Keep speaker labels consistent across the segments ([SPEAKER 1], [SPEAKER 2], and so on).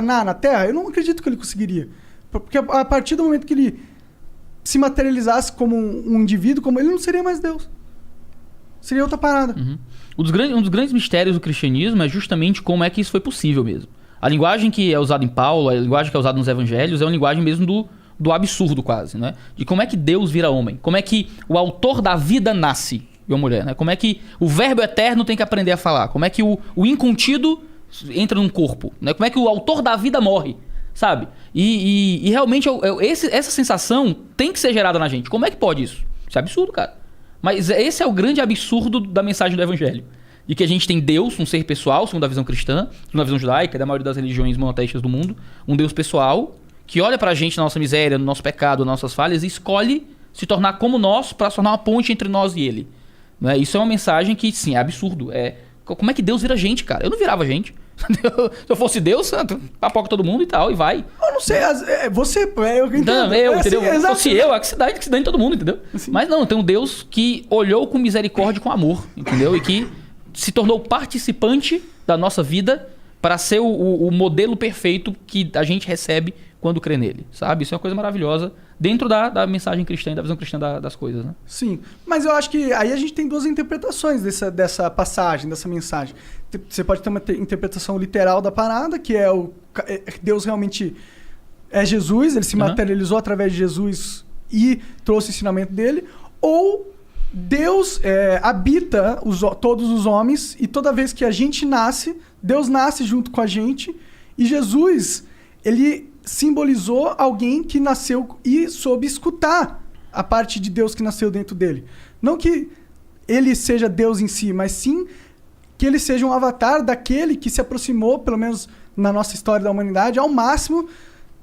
[SPEAKER 1] na Terra? Eu não acredito que ele conseguiria. Porque a partir do momento que ele se materializasse como um indivíduo, como ele não seria mais Deus. Seria outra parada.
[SPEAKER 2] Uhum. Um dos grandes mistérios do cristianismo é justamente como é que isso foi possível mesmo. A linguagem que é usada em Paulo, a linguagem que é usada nos evangelhos, é uma linguagem mesmo do absurdo quase, né? De como é que Deus vira homem. Como é que o autor da vida nasce de uma mulher, né? Como é que o verbo eterno tem que aprender a falar. Como é que o incontido entra num corpo, né? Como é que o autor da vida morre, sabe? E realmente essa sensação tem que ser gerada na gente. Como é que pode isso? Isso é absurdo, cara. Mas esse é o grande absurdo da mensagem do evangelho. De que a gente tem Deus, um ser pessoal, segundo a visão cristã, segundo a visão judaica, da maioria das religiões monoteístas do mundo, um Deus pessoal, que olha pra gente na nossa miséria, no nosso pecado, nas nossas falhas, e escolhe se tornar como nós para se tornar uma ponte entre nós e ele. Né? Isso é uma mensagem que, sim, é absurdo. Como é que Deus vira gente, cara? Eu não virava gente. Se eu fosse Deus, papoca todo mundo e tal, e vai.
[SPEAKER 1] Eu não sei, você, eu entendo.
[SPEAKER 2] Não, entendeu?
[SPEAKER 1] Assim,
[SPEAKER 2] se fosse eu, que se dá em todo mundo, entendeu? Assim. Mas não, tem um Deus que olhou com misericórdia e com amor, entendeu? E que se tornou participante da nossa vida para ser o modelo perfeito que a gente recebe quando crê nele, sabe? Isso é uma coisa maravilhosa dentro da mensagem cristã e da visão cristã das coisas, né?
[SPEAKER 1] Sim, mas eu acho que aí a gente tem duas interpretações dessa passagem, dessa mensagem. Você pode ter uma interpretação literal da parada, que é Deus realmente é Jesus, ele se materializou através de Jesus e trouxe o ensinamento dele, ou Deus habita todos os homens e toda vez que a gente nasce, Deus nasce junto com a gente e Jesus, ele simbolizou alguém que nasceu e soube escutar a parte de Deus que nasceu dentro dele. Não que ele seja Deus em si, mas sim que ele seja um avatar daquele que se aproximou, pelo menos na nossa história da humanidade, ao máximo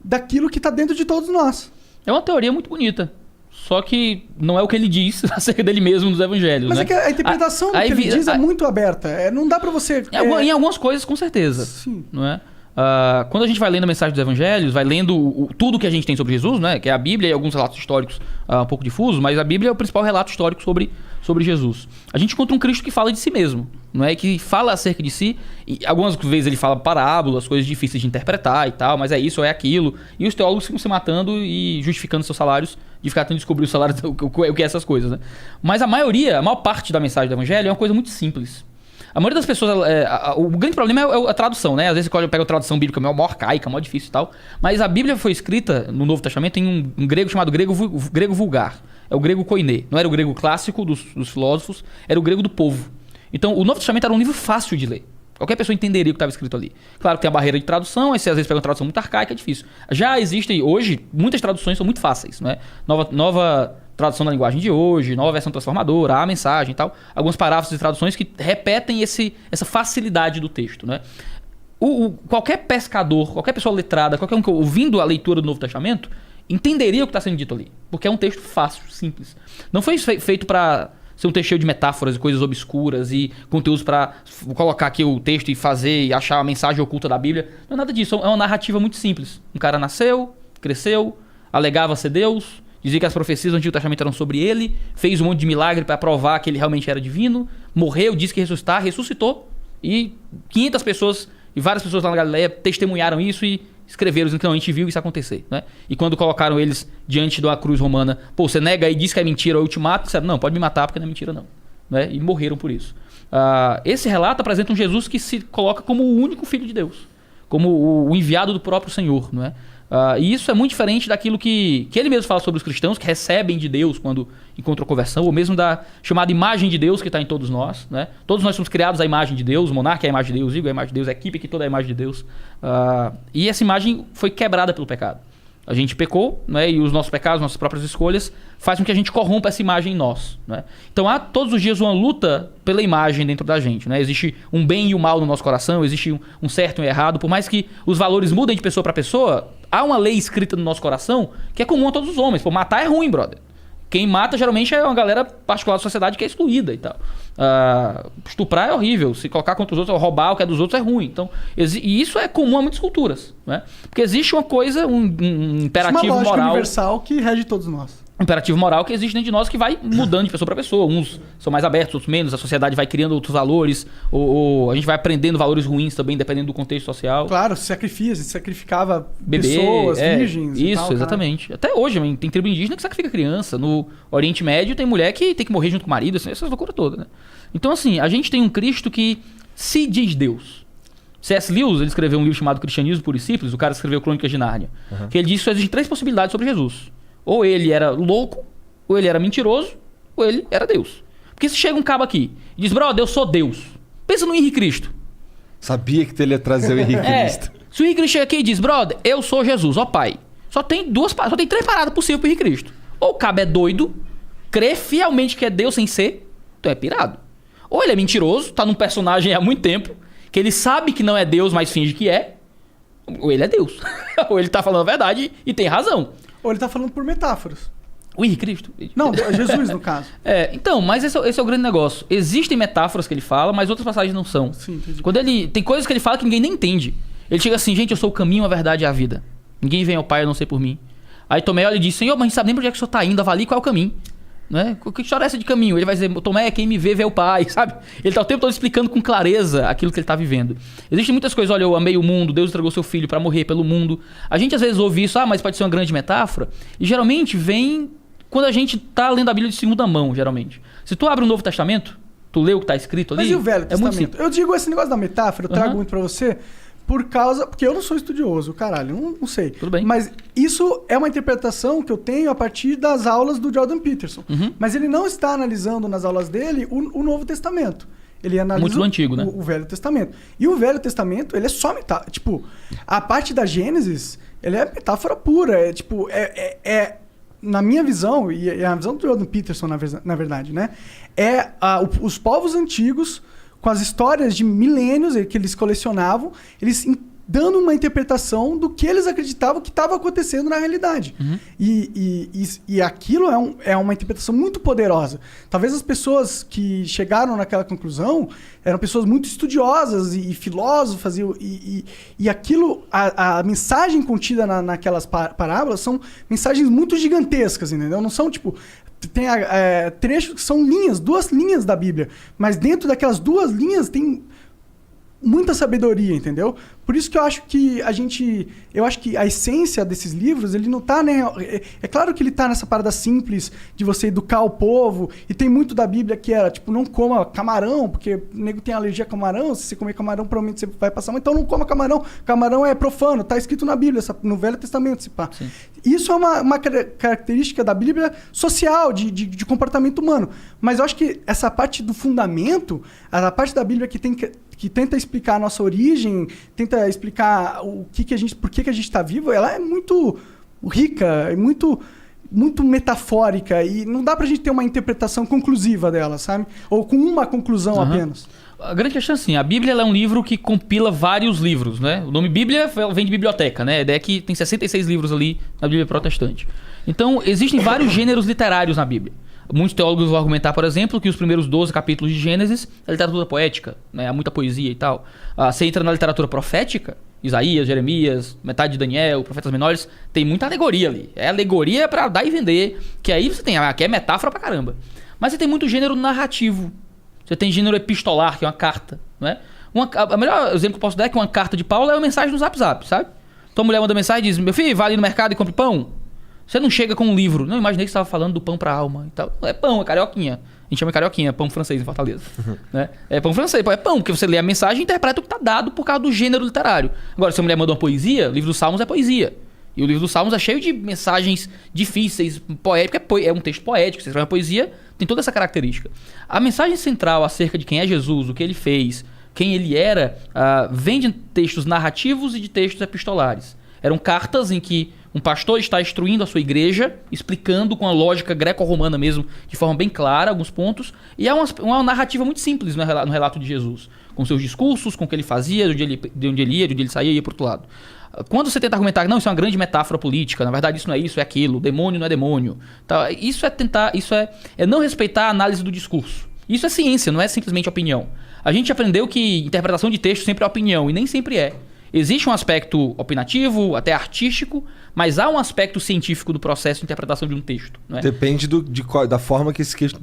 [SPEAKER 1] daquilo que está dentro de todos nós.
[SPEAKER 2] É uma teoria muito bonita. Só que não é o que ele diz acerca dele mesmo nos evangelhos,
[SPEAKER 1] mas
[SPEAKER 2] né?
[SPEAKER 1] É que a interpretação do que ele diz é muito aberta. Não dá pra você...
[SPEAKER 2] Em algumas coisas, com certeza.
[SPEAKER 1] Sim.
[SPEAKER 2] Não é? Quando a gente vai lendo a mensagem dos evangelhos, vai lendo tudo que a gente tem sobre Jesus, né? Que é a Bíblia e alguns relatos históricos um pouco difusos, mas a Bíblia é o principal relato histórico sobre Jesus. A gente encontra um Cristo que fala de si mesmo, não é? Que fala acerca de si, e algumas vezes ele fala parábolas, coisas difíceis de interpretar e tal, mas é isso ou é aquilo, e os teólogos ficam se matando e justificando seus salários, de ficar tentando descobrir o salário, o que é essas coisas, né? Mas a maior parte da mensagem do evangelho é uma coisa muito simples. A maioria das pessoas... o grande problema é a tradução, né? Às vezes você pega a tradução bíblica mó arcaica, mó difícil e tal. Mas a Bíblia foi escrita no Novo Testamento em um grego chamado grego vulgar. É o grego koiné. Não era o grego clássico dos filósofos, era o grego do povo. Então o Novo Testamento era um livro fácil de ler. Qualquer pessoa entenderia o que estava escrito ali. Claro que tem a barreira de tradução, aí você às vezes pega uma tradução muito arcaica, é difícil. Já existem hoje, muitas traduções são muito fáceis, né? Nova tradução da linguagem de hoje, nova versão transformadora, a mensagem e tal. Alguns parágrafos de traduções que repetem essa facilidade do texto, né? Qualquer pescador, qualquer pessoa letrada, qualquer um que ouvindo a leitura do Novo Testamento, entenderia o que está sendo dito ali. Porque é um texto fácil, simples. Não foi feito para ser um texto cheio de metáforas e coisas obscuras e conteúdos para colocar aqui o texto e fazer e achar a mensagem oculta da Bíblia. Não é nada disso. É uma narrativa muito simples. Um cara nasceu, cresceu, alegava ser Deus, dizia que as profecias do Antigo Testamento eram sobre ele, fez um monte de milagre para provar que ele realmente era divino, morreu, disse que ia ressuscitar, ressuscitou, e 500 pessoas e várias pessoas lá na Galileia testemunharam isso e escreveram que não, a gente viu isso acontecer, né? E quando colocaram eles diante de uma cruz romana, pô, você nega e diz que é mentira, eu te mato, disseram, não, pode me matar porque não é mentira não, né? E morreram por isso. Esse relato apresenta um Jesus que se coloca como o único Filho de Deus, como o enviado do próprio Senhor, não é? E isso é muito diferente daquilo que ele mesmo fala sobre os cristãos, que recebem de Deus quando encontram conversão, ou mesmo da chamada imagem de Deus que está em todos nós, né? Todos nós somos criados à imagem de Deus, o monarca é a imagem de Deus, Igor é a imagem de Deus, a equipe aqui toda é a imagem de Deus. E essa imagem foi quebrada pelo pecado. A gente pecou, né? E os nossos pecados, nossas próprias escolhas, faz com que a gente corrompa essa imagem em nós, né? Então há todos os dias uma luta pela imagem dentro da gente, né? Existe um bem e o mal no nosso coração, existe um certo e um errado. Por mais que os valores mudem de pessoa para pessoa, há uma lei escrita no nosso coração que é comum a todos os homens. Pô, matar é ruim, brother. Quem mata geralmente é uma galera particular da sociedade que é excluída e tal. Estuprar é horrível. Se colocar contra os outros, roubar o que é dos outros é ruim. Então, e isso é comum a muitas culturas, né? Porque existe uma coisa, um imperativo
[SPEAKER 1] moral. Uma lógica
[SPEAKER 2] moral
[SPEAKER 1] universal que rege todos nós.
[SPEAKER 2] imperativo moral que existe dentro de nós que vai mudando de pessoa para pessoa. Uns são mais abertos, outros menos. A sociedade vai criando outros valores. Ou a gente vai aprendendo valores ruins também, dependendo do contexto social.
[SPEAKER 1] Claro, se sacrificava pessoas, virgens
[SPEAKER 2] isso,
[SPEAKER 1] e tal,
[SPEAKER 2] exatamente. Cara. Até hoje, tem tribo indígena que sacrifica criança. No Oriente Médio tem mulher que tem que morrer junto com o marido. Assim, essas loucuras todas, né? Então, assim, a gente tem um Cristo que se diz Deus. C.S. Lewis, ele escreveu um livro chamado Cristianismo Puro e Simples. O cara escreveu Crônicas de Nárnia. Que ele diz que só existem 3 possibilidades sobre Jesus. Ou ele era louco, ou ele era mentiroso, ou ele era Deus. Porque se chega um cabo aqui e diz, brother, eu sou Deus. Pensa no Henrique Cristo.
[SPEAKER 3] Sabia que ele ia trazer o Henrique Cristo.
[SPEAKER 2] Se o Henrique Cristo chega aqui e diz, brother, eu sou Jesus, ó pai. Só tem 3 paradas possíveis pro Henrique Cristo. Ou o cabo é doido, crê fielmente que é Deus sem ser, então é pirado. Ou ele é mentiroso, tá num personagem há muito tempo, que ele sabe que não é Deus, mas finge que é. Ou ele é Deus. Ou ele tá falando a verdade e tem razão.
[SPEAKER 1] Ou ele tá falando por metáforas.
[SPEAKER 2] O Henrique Cristo?
[SPEAKER 1] Não, Jesus no caso.
[SPEAKER 2] Então, mas esse é o grande negócio. Existem metáforas que ele fala, mas outras passagens não são.
[SPEAKER 1] Sim, entendi.
[SPEAKER 2] Tem coisas que ele fala que ninguém nem entende. Ele chega assim, gente, eu sou o caminho, a verdade e a vida. Ninguém vem ao Pai, a não ser por mim. Aí Tomé olha e diz, Senhor, mas a gente sabe nem pra onde é que o Senhor tá indo, avalie qual é o caminho. Né? Que história é essa de caminho? Ele vai dizer, Tomé, quem me vê o Pai, sabe? Ele tá o tempo todo explicando com clareza aquilo que ele tá vivendo. Existem muitas coisas, olha, eu amei o mundo, Deus entregou seu filho para morrer pelo mundo. A gente às vezes ouve isso, mas pode ser uma grande metáfora. E geralmente vem quando a gente tá lendo a Bíblia de segunda mão, geralmente. Se tu abre o Novo Testamento, tu lê o que tá escrito ali...
[SPEAKER 1] Mas e o Velho
[SPEAKER 2] é muito
[SPEAKER 1] Testamento? Eu digo esse negócio da metáfora, eu trago muito pra você... Porque eu não sou estudioso, caralho, não sei.
[SPEAKER 2] Tudo bem.
[SPEAKER 1] Mas isso é uma interpretação que eu tenho a partir das aulas do Jordan Peterson. Mas ele não está analisando nas aulas dele o Novo Testamento. Ele analisa
[SPEAKER 2] muito do Antigo, né?
[SPEAKER 1] o Velho Testamento. E o Velho Testamento, ele é só metáfora. Tipo, a parte da Gênesis, ele é metáfora pura. Na minha visão, e é a visão do Jordan Peterson, na verdade, né? Os povos antigos... com as histórias de milênios que eles colecionavam, eles dando uma interpretação do que eles acreditavam que estava acontecendo na realidade. E aquilo é uma interpretação muito poderosa. Talvez as pessoas que chegaram naquela conclusão eram pessoas muito estudiosas e filósofas, e aquilo, a mensagem contida naquelas parábolas são mensagens muito gigantescas, entendeu? Não são tipo... Tem trechos que são 2 linhas da Bíblia, mas dentro daquelas 2 linhas tem muita sabedoria, entendeu? Por isso que eu acho que a essência desses livros, ele não tá, né? É claro que ele tá nessa parada simples de você educar o povo, e tem muito da Bíblia que era, tipo, não coma camarão, porque o nego tem alergia a camarão, se você comer camarão, provavelmente você vai passar mal, então não coma camarão, camarão é profano, tá escrito na Bíblia, no Velho Testamento, se pá. Sim. Isso é uma característica da Bíblia social, de comportamento humano, mas eu acho que essa parte do fundamento, a parte da Bíblia que tenta explicar a nossa origem, tenta explicar por que a gente está vivo, ela é muito rica, é muito metafórica, e não dá pra gente ter uma interpretação conclusiva dela, sabe? Ou com uma conclusão apenas.
[SPEAKER 2] A grande questão é assim, a Bíblia ela é um livro que compila vários livros, né? O nome Bíblia vem de biblioteca, né? A ideia é que tem 66 livros ali na Bíblia protestante. Então, existem vários gêneros literários na Bíblia. Muitos teólogos vão argumentar, por exemplo, que os primeiros 12 capítulos de Gênesis é literatura poética, né? Há muita poesia e tal. Você entra na literatura profética, Isaías, Jeremias, metade de Daniel, profetas menores, tem muita alegoria ali. É alegoria pra dar e vender, que aí você tem, aqui é metáfora pra caramba. Mas você tem muito gênero narrativo. Você tem gênero epistolar, que é uma carta, né? O melhor exemplo que eu posso dar é que uma carta de Paulo é uma mensagem no Zap Zap, sabe? Então a mulher manda mensagem e diz, meu filho, vai ali no mercado e compre pão. Você não chega com um livro. Não, imaginei que você estava falando do pão pra alma e tal. É pão, é carioquinha. A gente chama de carioquinha, pão francês em Fortaleza. Né? É pão francês, é pão, porque você lê a mensagem e interpreta o que está dado por causa do gênero literário. Agora, se a mulher manda uma poesia, o livro dos Salmos é poesia. E o livro dos Salmos é cheio de mensagens difíceis, poéticas, é um texto poético, você escreve uma poesia, tem toda essa característica. A mensagem central acerca de quem é Jesus, o que ele fez, quem ele era, vem de textos narrativos e de textos epistolares. Eram cartas em que um pastor está instruindo a sua igreja, explicando com a lógica greco-romana mesmo, de forma bem clara, alguns pontos. E é uma narrativa muito simples no relato de Jesus. Com seus discursos, com o que ele fazia, de onde ele ia, de onde ele saía e ia para o outro lado. Quando você tenta argumentar que não, isso é uma grande metáfora política, na verdade isso não é isso, é aquilo, demônio não é demônio. Tá? Isso é não respeitar a análise do discurso. Isso é ciência, não é simplesmente opinião. A gente aprendeu que interpretação de texto sempre é opinião, e nem sempre é. Existe um aspecto opinativo, até artístico, mas há um aspecto científico do processo de interpretação de um texto. Não é?
[SPEAKER 3] Depende da forma que esse texto...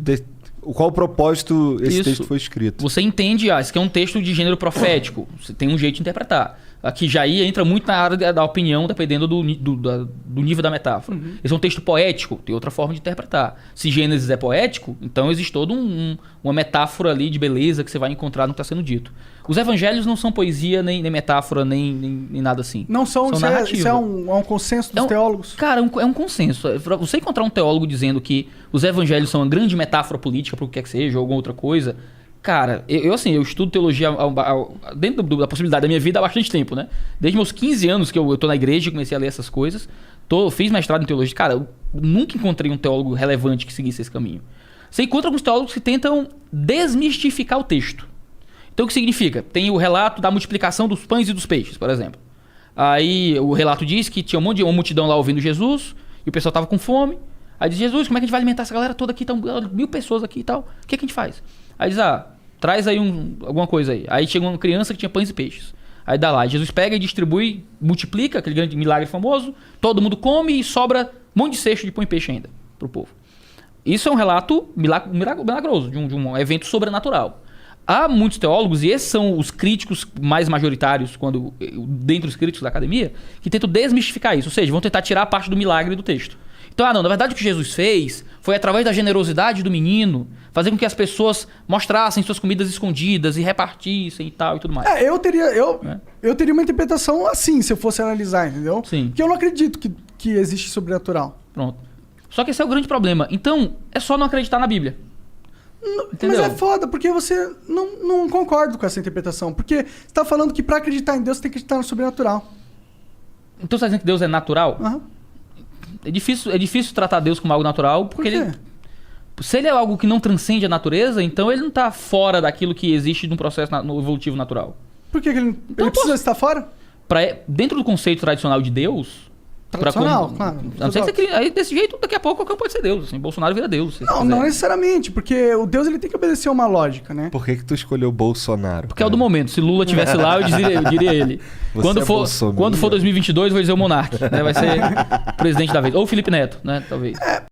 [SPEAKER 3] Qual o propósito esse texto foi escrito.
[SPEAKER 2] Você entende, esse aqui é um texto de gênero profético. Você tem um jeito de interpretar. Aqui já entra muito na área da opinião, dependendo do nível da metáfora. Esse é um texto poético, tem outra forma de interpretar. Se Gênesis é poético, então existe toda uma metáfora ali de beleza que você vai encontrar no que está sendo dito. Os evangelhos não são poesia, nem metáfora, nem nada assim.
[SPEAKER 1] Não são narrativa. Isso é um consenso dos teólogos?
[SPEAKER 2] Cara, é um consenso. Pra você encontrar um teólogo dizendo que os evangelhos são uma grande metáfora política para o que quer que seja, ou alguma outra coisa... Cara, eu estudo teologia dentro da possibilidade da minha vida há bastante tempo, né? Desde meus 15 anos que eu tô na igreja e comecei a ler essas coisas. Fiz mestrado em teologia. Cara, eu nunca encontrei um teólogo relevante que seguisse esse caminho. Você encontra alguns teólogos que tentam desmistificar o texto. Então o que significa? Tem o relato da multiplicação dos pães e dos peixes, por exemplo. Aí o relato diz que tinha uma multidão lá ouvindo Jesus e o pessoal tava com fome. Aí diz, Jesus, como é que a gente vai alimentar essa galera toda aqui? Estão 1.000 pessoas aqui e tal. O que a gente faz? Aí diz, traz aí alguma coisa aí. Aí chega uma criança que tinha pães e peixes. Aí dá lá. Jesus pega e distribui, multiplica, aquele grande milagre famoso. Todo mundo come e sobra um monte de cesto de pão e peixe ainda pro povo. Isso é um relato milagroso, de um evento sobrenatural. Há muitos teólogos, e esses são os críticos mais majoritários, dentre os críticos da academia, que tentam desmistificar isso. Ou seja, vão tentar tirar a parte do milagre do texto. Então, na verdade o que Jesus fez foi através da generosidade do menino, fazer com que as pessoas mostrassem suas comidas escondidas e repartissem e tal e tudo mais.
[SPEAKER 1] Eu teria uma interpretação assim, se eu fosse analisar, entendeu?
[SPEAKER 2] Sim.
[SPEAKER 1] Porque eu não acredito que existe sobrenatural.
[SPEAKER 2] Pronto. Só que esse é o grande problema. Então, é só não acreditar na Bíblia.
[SPEAKER 1] Mas é foda, porque você não concorda com essa interpretação. Porque você tá falando que pra acreditar em Deus, você tem que acreditar no sobrenatural.
[SPEAKER 2] Então você tá dizendo que Deus é natural?
[SPEAKER 1] Aham.
[SPEAKER 2] É difícil tratar Deus como algo natural, porque se ele é algo que não transcende a natureza, então ele não está fora daquilo que existe no processo no evolutivo natural.
[SPEAKER 1] Por que ele precisa estar fora?
[SPEAKER 2] Dentro do conceito tradicional de Deus...
[SPEAKER 1] Tradicional, claro.
[SPEAKER 2] Não sei se aí desse jeito, daqui a pouco qualquer um pode ser Deus. Assim, Bolsonaro vira Deus.
[SPEAKER 1] Não necessariamente, porque o Deus ele tem que obedecer a uma lógica, né?
[SPEAKER 3] Por que tu escolheu Bolsonaro?
[SPEAKER 2] Porque é o do momento. Se Lula estivesse lá, eu diria ele. Quando for 2022, eu vou dizer o monarca. Né? Vai ser presidente da vez. Ou o Felipe Neto, né? Talvez.